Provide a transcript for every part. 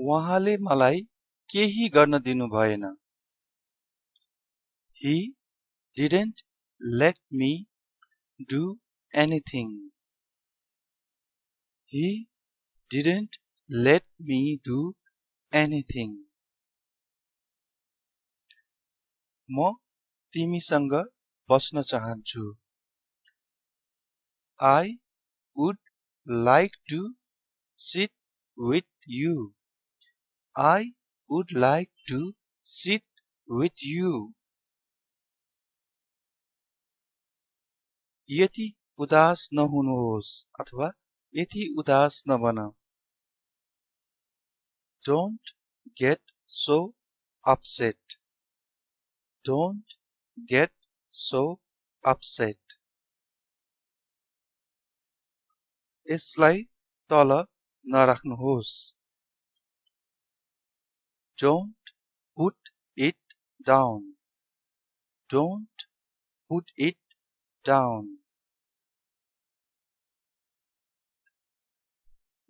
उहाँले मलाई केही गर्न दिनु भएन। He didn't let me do anything. He didn't let me do anything. म तिमीसँग बस्न चाहन्छु। I would like to sit with you. I would like to sit with you. यति उदास नहुनुहोस् अथवा यति उदास नबन। Don't get so upset. Don't get so upset. यसलाई तल नराख्नुहोस्। Don't put it down. Don't put it down.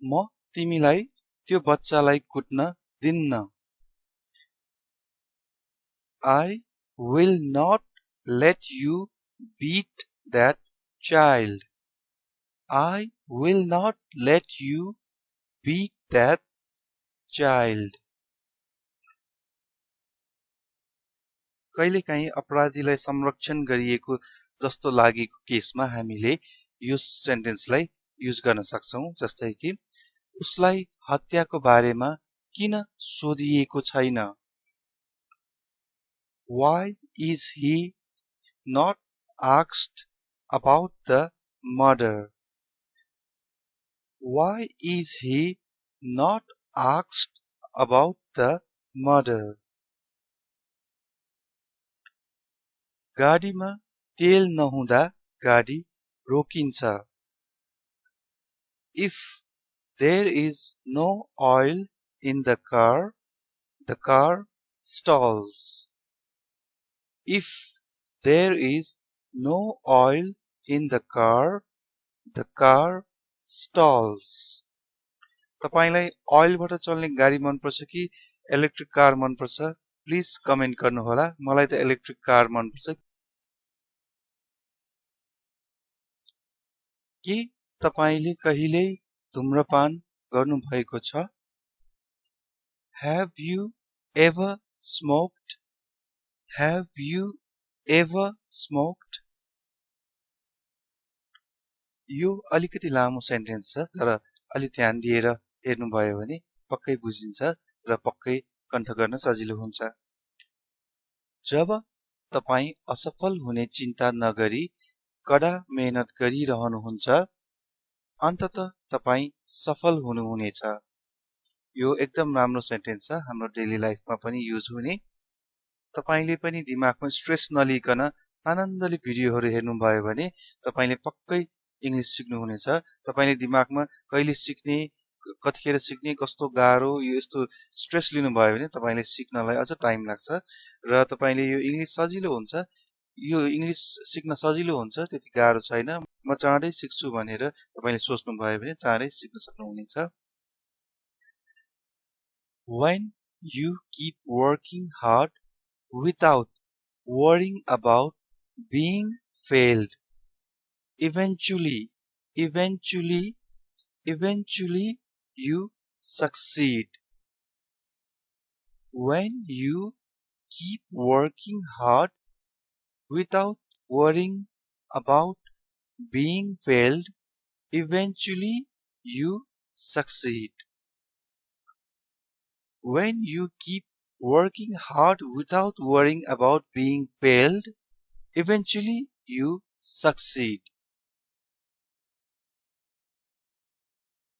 म तिमीलाई त्यो बच्चालाई कुट्न दिन्न। I will not let you beat that child. I will not let you beat that child. कहिलेकाहीँ अपराधीलाई संरक्षण गरिएको जस्तो लागेको केसमा हामीले यो सेन्टेन्सलाई युज गर्न सक्छौं। जस्तै कि उसलाई हत्याको बारेमा किन सोधिएको छैन? Why is he not asked about the murder? Why is he not asked about the murder? गाडीमा तेल नहुँदा गाडी रोकिन्छ। If there is no oil in the car stalls. If there is no oil in the car stalls. तपाईलाई ओइलबाट चल्ने गाडी मन पर्छ कि इलेक्ट्रिक कार मन पर्छ? प्लिज कमेन्ट गर्नु होला। मलाई त इलेक्ट्रिक कार मन पर्छ। के तपाईले कहिल्यै धूम्रपान गर्नु भएको छ? Have you ever smoked? Have you ever smoked? यो अलिकति लामो सेन्टेन्स छ, तर अलि ध्यान दिएर हेर्नुभयो भने पक्कै बुझिन्छ र पक्कै कण्ठ गर्न सजिलो हुन्छ। जब तपाई असफल हुने चिन्ता नगरी कडा मेहनत गरिरहनुहुन्छ, अन्ततः तपाई सफल हुनुहुनेछ। यो एकदम राम्रो सेन्टेन्स छ, हाम्रो डेली लाइफमा पनि युज हुने। तपाईले पनि दिमागमा स्ट्रेस नलिकन आनन्दले भिडियोहरू हेर्नुभयो भने तपाईले पक्कै इंग्लिश सिक्नुहुनेछ। तपाईले दिमागमा कहिले सिक्ने, कतिखेर सिक्ने, कस्तो गाह्रो, यो यस्तो स्ट्रेस लिनुभयो भने तपाईले सिक्नलाई अझ टाइम लाग्छ र तपाईले यो इंग्लिश सजिलो हुन्छ, यो इंग्लिश सिक्न सजिलो हुन्छ, त्यति गाह्रो छैन। म चाँडै सिक्छु भनेर तपाईले सोच्नुभयो भने चाँडै सिक्न सक्नुहुनेछ। When you keep working hard without worrying about being failed, eventually you succeed. When you keep working hard without worrying about being failed, eventually you succeed. When you keep working hard without worrying about being failed, eventually you succeed.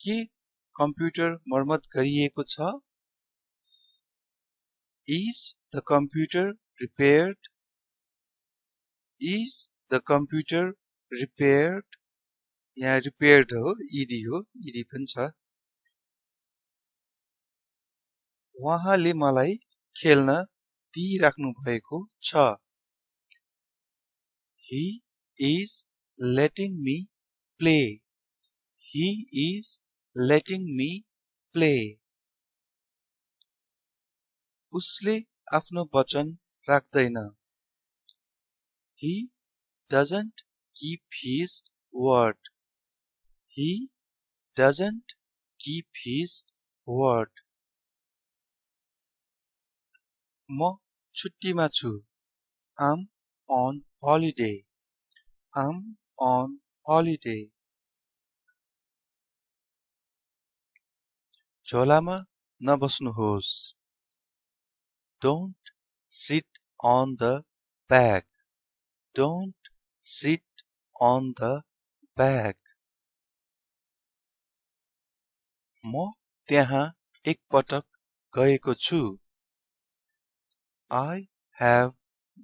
के computer मर्मत गरिएको छ? Is the computer repaired? Is the computer repaired? यहाँ repaired हो, ed हो, ed पनि छ। उहाँले मलाई खेल्न दिइराख्नु भएको छ। He is letting me play. He is letting me play. उसले आफ्नो वचन राख्दैन. He doesn't keep his word. He doesn't keep his word. म छुट्टीमा छु. I'm on holiday. I'm on holiday. झोलामा नबस्नुहोस्. Don't sit on the bag. Don't sit on the bag. म त्यहाँ एकपटक गएको छु. I have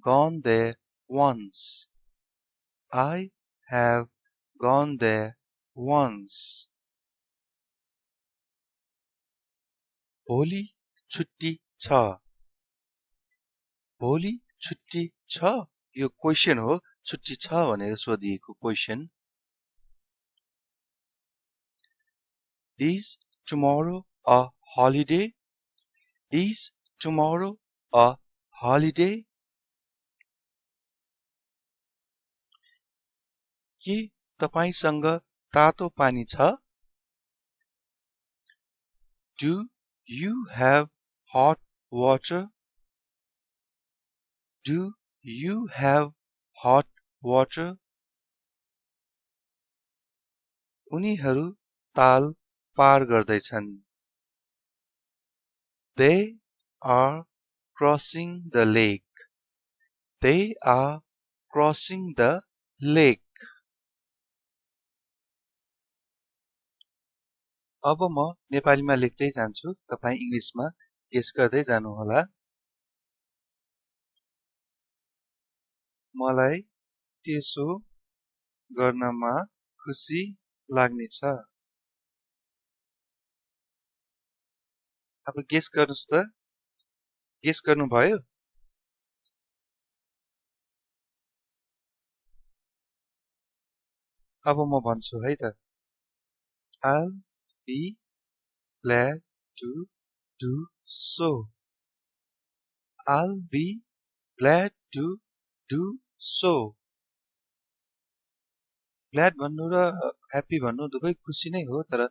gone there once. I have gone there once. भोलि छुट्टी छ. भोलि छुट्टी छ. यो क्वेशन हो. छुट्टी छ भनेर सोधिएको question. Is tomorrow a holiday? Is tomorrow a holiday? के तपाईसँग तातो पानी छ? Do you have hot water? Do you have hot water? उनीहरू ताल पार गर्दैछन्. They are crossing the lake. They are crossing the lake. अब म नेपालीमा लेख्दै जान्छु. तपाई इंग्लिशमा गेस गर्दै जानुहोला. मलाई त्यसो गर्नमा खुसी लाग्नेछ. अब गेस गर्नुस् त. गेस गर्नुभयो? अब म भन्छु है त. I'll be glad to do so. I'll be glad to do so. Glad भन्नु र happy भन्नु दुवै खुसी नै हो, तर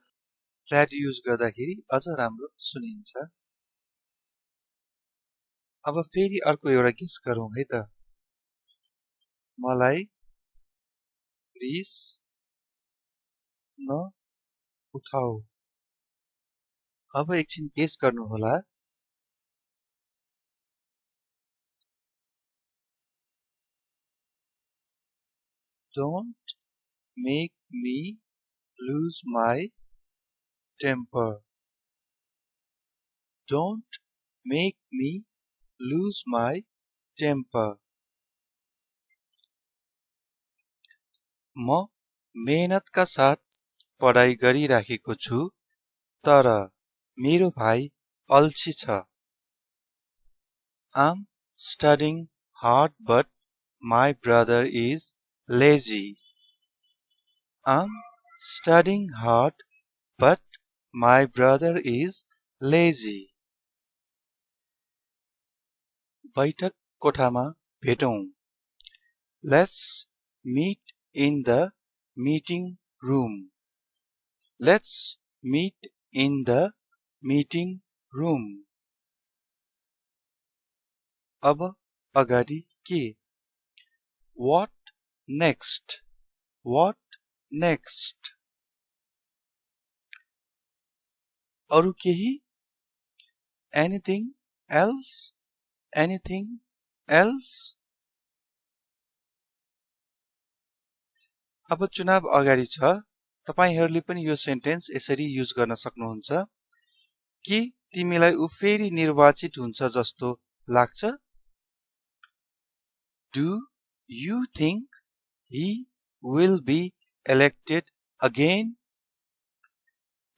glad युज गर्दाखेरि अझ राम्रो सुनिन्छ. अब फेरि अर्को एउटा गेस गरौँ है त. मलाई रिस न उठाऊ. अब एकछिन गेस गर्नु होला. Don't make me lose my temper. Don't make me lose my temper. म मेहनतका साथ पढाइ गरिराखेको छु, तर मेरो भाइ अल्छी छ. I'm studying hard but my brother is lazy. I'm studying hard but my brother is lazy. बैठक कोठामा भेटौं. Let's meet in the meeting room. Let's meet in the meeting room. अब अगाडि के? What next? What next? अरु केही? Anything else? Anything else? अब चुनाव अगाडि छ. तपाईहरुले पनि यो सेन्टेन्स यसरी युज गर्न सक्नुहुन्छ. के तिमीलाई उ फेरि निर्वाचित हुन्छ जस्तो लाग्छ? Do you think he will be elected again?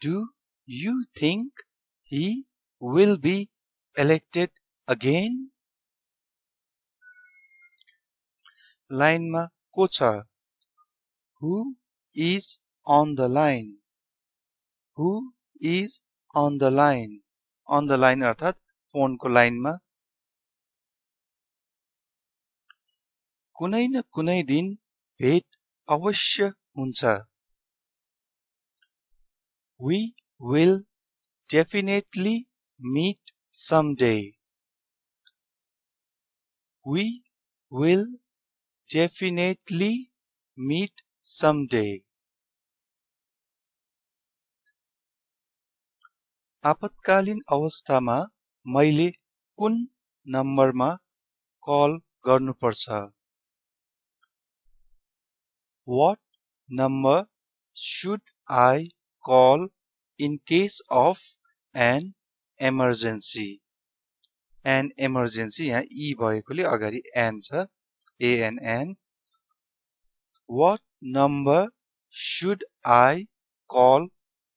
Do you think he will be elected again? लाइनमा को छ? Who is on the line? Who is on the line? On the line अर्थात फोनको लाइनमा कुनै न कुनै दिन भेट अवश्य हुन्छ We will definitely meet someday We will definitely meet someday आपतकालीन अवस्थामा मैले कुन नम्बरमा कल गर्नुपर्छ What number should I call in case of an emergency An emergency यहाँ E भएकोले अगाडि N छ ANN What number should I call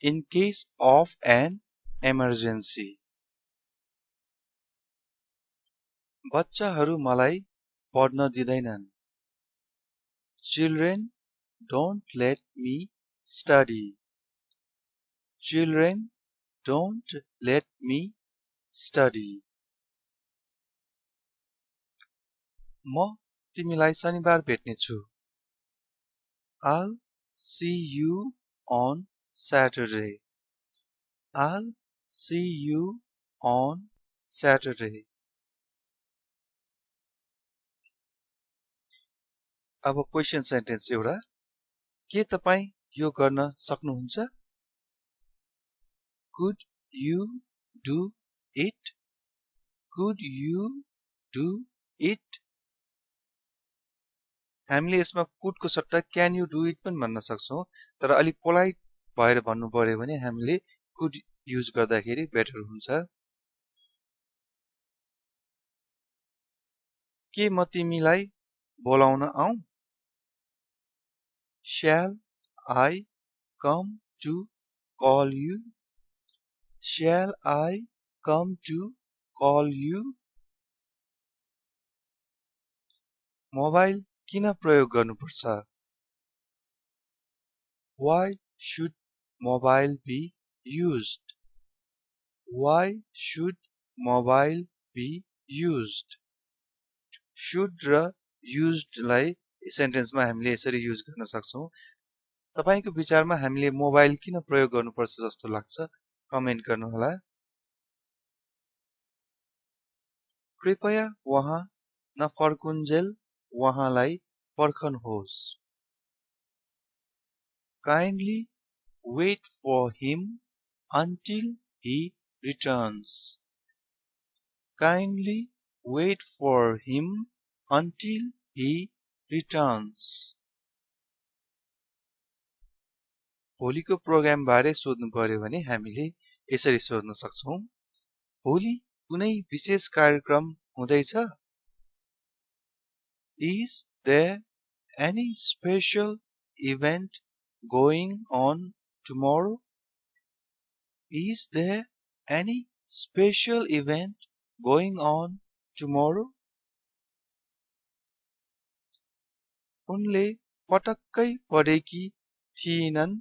in case of an emergency बच्चाहरू मलाई पढ्न दिदैनन् Children don't let me study Children don't let me study म तिमीलाई शनिबार भेट्ने छु I'll see you on Saturday I'll see you on Saturday अब question sentence एउटा के तपाई यो गर्न सक्नुहुन्छ Could you do it Could you do it हामीले यसमा could को सट्टा can you do it पनि भन्न सक्छौं तर अलि पोलाइट भएर भन्नु पर्यो भने हामीले could युज गर्दाखेरि बेटर हुन्छ के म तिमीलाई बोलाउन आऊँ Shall I come to call you Shall I come to call you mobile किन प्रयोग गर्नुपर्छ Why should mobile be used Why should mobile be used should र used लाई सेन्टेन्समा हामीले यसरी युज गर्न सक्छौं तपाईको विचारमा हामीले मोबाइल किन प्रयोग गर्नुपर्छ जस्तो लाग्छ कमेन्ट गर्नु होला कृपया वहाँ नफर्कुन्जेल वहाँलाई पर्खनुहोस् Kindly wait for him until he returns Kindly wait for him until he returns भोलिको प्रोग्राम बारे सोध्नु पर्यो भने हामीले यसरी सोध्न सक्छौं भोलि कुनै विशेष कार्यक्रम हुँदैछ Is there any special event going on tomorrow Is there any special event going on tomorrow उनले पटक्कै पढेकी थिइनन्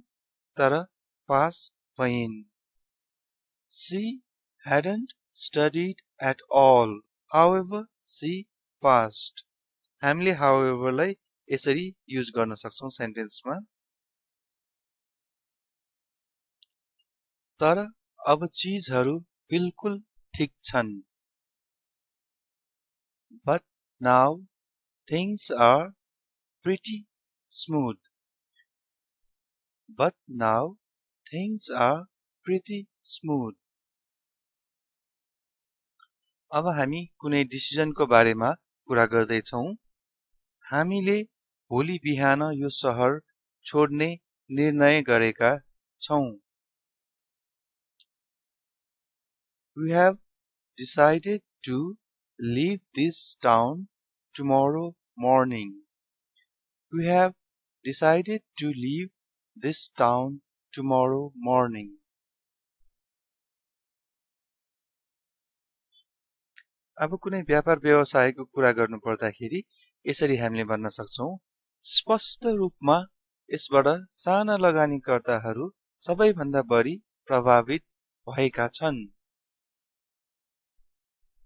तर पास भइन् She hadn't studied at all however she passed हामीले however लाई यसरी युज गर्न सक्छौं सेन्टेन्समा तर अब चीजहरु बिल्कुल ठीक छन् But now things are pretty smooth But now things are pretty smooth अब हामी कुनै डिसिजनको बारेमा कुरा गर्दै छौं हामीले भोलि बिहान यो शहर छोड्ने निर्णय गरेका छौं We have decided to leave this town tomorrow morning We have decided to leave this town tomorrow morning अब कुनै व्यापार व्यवसायको कुरा गर्नु पर्दाखेरि यसरी हामीले भन्न सक्छौं स्पष्ट रूपमा यसबाट साना लगानीकर्ताहरू सबैभन्दा बढी प्रभावित भएका छन्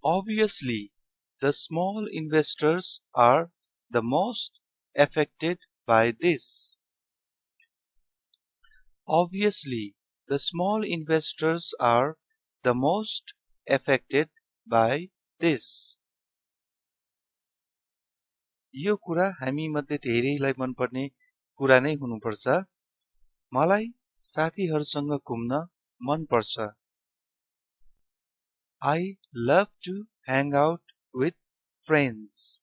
Obviously, the small investors are the most affected by this. Obviously, the small investors are the most affected by this. यो कुरा हामी मध्ये धेरैलाई मनपर्ने कुरा नै हुनुपर्छ। मलाई साथीहरूसँग घुम्न मन पर्छ। I love to hang out with friends.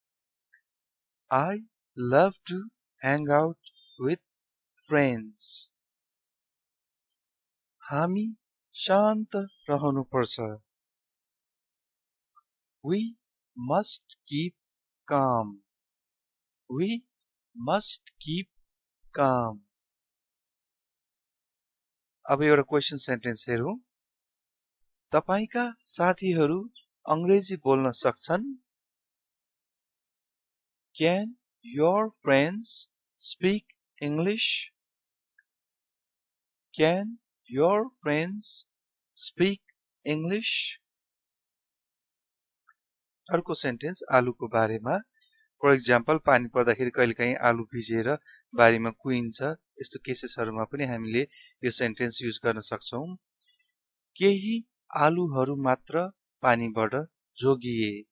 I love to hang out with friends. हामी शान्त रहनुपर्छ। We must keep calm. We must keep calm. अब एउटा क्वेशन सेन्टेन्स हेरौं। तपाईका साथीहरू अंग्रेजी बोल्न सक्छन्? Can your friends speak English? Can your friends speak English? अर्को सेन्टेन्स आलुको बारेमा। फर एक्जाम्पल पानी पर्दाखेरि कहिलेकाहीँ आलु भिजेर बारीमा कुहिन्छ। यस्तो केसेसहरुमा पनि हामीले यो सेन्टेन्स युज गर्न सक्छौं। केही आलुहरू मात्र पानीबाट जोगिए।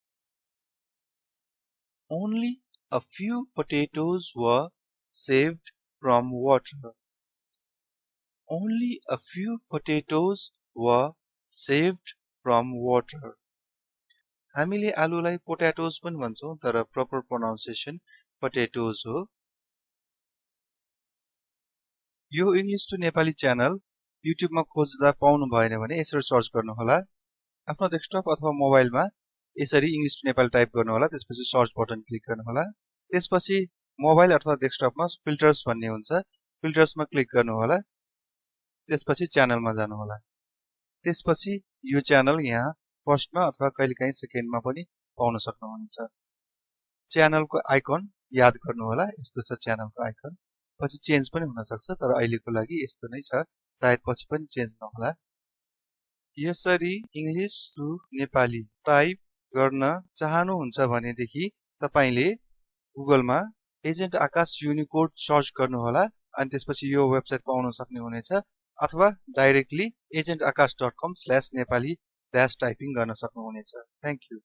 Only a few potatoes were saved from water. Only a few potatoes were saved from water. हामीले आलुलाई पोट्याटोज पनि भन्छौं तर प्रपर प्रोनाउन्सिएसन पोटेटोज हो। यो English to Nepali channel YouTube मा खोज्दा पाउनु भएन भने यसरी सर्च गर्नु होला। आफ्नो डेस्कटप अथवा मोबाइलमा यसरी इंग्लिश टु नेपाली टाइप गर्नु होला। त्यसपछि सर्च बटन क्लिक गर्नु होला। त्यसपछि मोबाइल अथवा डेस्कटपमा फिल्टर्स भन्ने हुन्छ। फिल्टर्समा क्लिक गर्नु होला। त्यसपछि च्यानलमा जानु होला। त्यसपछि यो च्यानल यहाँ फर्स्टमा अथवा कहिलेकाहीँ सेकेन्डमा पनि पाउन सक्नुहुन्छ। च्यानलको आइकन याद गर्नु होला। यस्तो छ च्यानलको आइकन। पछि चेन्ज पनि हुन सक्छ तर अहिलेको लागि यस्तो नै छ। सायद पछि पनि चेन्ज नहोला। यसरी इंग्लिश टु नेपाली टाइप गर्न चाहनुहुन्छ भनेदेखि तपाईले गुगलमा एजेन्ट आकाश युनिकोड सर्च गर्नु होला। अनि त्यसपछि यो वेबसाइट पाउन सक्ने हुनेछ अथवा डाइरेक्टली agentakash.com/nepali-typing गर्न सक्नुहुनेछ। Thank you.